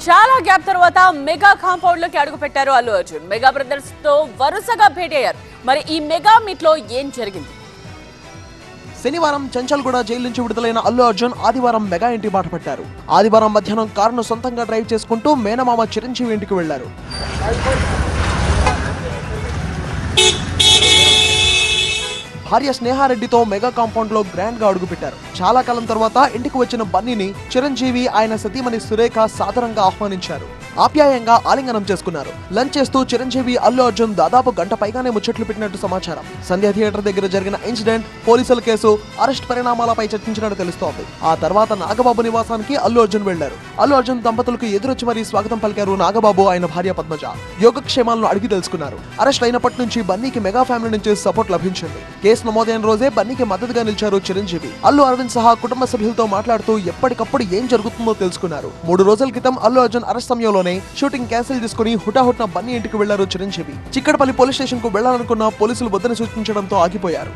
చాలా గ్యాప్ తర్వాత mega compound లోకి అడుగు పెట్టారు అల్లు అర్జున్. మెగా బ్రదర్స్ తో వరుసగా భేటీ అయ్యారు. మరి ఈ మెగా మీట్ లో ఏం జరిగింది? శనివారం చంచల్గూడ జైలు నుంచి విడుదలైన అల్లు అర్జున్ ఆదివారం మెగా ఇంటి బాట పట్టారు. ఆదివారం మధ్యాహ్నం కారును సొంతంగా డ్రైవ్ చేసుకుంటూ మేనమామ చిరంజీవి ఇంటికి వెళ్లారు. భార్య స్నేహారెడ్డితో మెగా కాంపౌండ్ లో గ్రాండ్ గా అడుగుపెట్టారు. చాలా కాలం తర్వాత ఇంటికి వచ్చిన బన్నీని చిరంజీవి ఆయన సతీమణి సురేఖ సాదరంగా ఆహ్వానించారు. ఆప్యాయంగా ఆలింగనం చేసుకున్నారు. లంచ్ చేస్తూ చిరంజీవి అల్లు అర్జున్ దాదాపు గంట పైగానే ముచ్చట్లు పెట్టినట్టు సమాచారం. సంధ్య థియేటర్ దగ్గర జరిగిన ఇన్సిడెంట్, పోలీసుల కేసు, అరెస్ట్ పరిణామాలపై చర్చించినట్టు తెలుస్తోంది. ఆ తర్వాత నాగబాబు నివాసానికి అల్లు అర్జున్ వెళ్లారు. అల్లు అర్జున్ దంపతులకు ఎదురొచ్చి మరీ స్వాగతం పలికారు నాగబాబు, ఆయన భార్య పద్మజ. యోగక్షేమాలను అడిగి తెలుసుకున్నారు. అరెస్ట్ అయినప్పటి నుంచి బన్నీకి మెగా ఫ్యామిలీ నుంచి సపోర్ట్ లభించింది. కేసు నమోదైన రోజే బన్నీకి మద్దతుగా నిలిచారు చిరంజీవి. అల్లు అరవింద్ సహా కుటుంబ సభ్యులతో మాట్లాడుతూ ఎప్పటికప్పుడు ఏం జరుగుతుందో తెలుసుకున్నారు. 3 రోజుల క్రితం అల్లు అర్జున్ అరెస్ట్ సమయంలోనే షూటింగ్ క్యాన్సిల్ చేసుకుని హుటాహుట్న బన్నీ ఇంటికి వెళ్లారు చిరంజీవి. చిక్కడపల్లి పోలీస్ స్టేషన్ కు వెళ్లాలనుకున్న పోలీసులు వద్దని సూచించడంతో ఆగిపోయారు.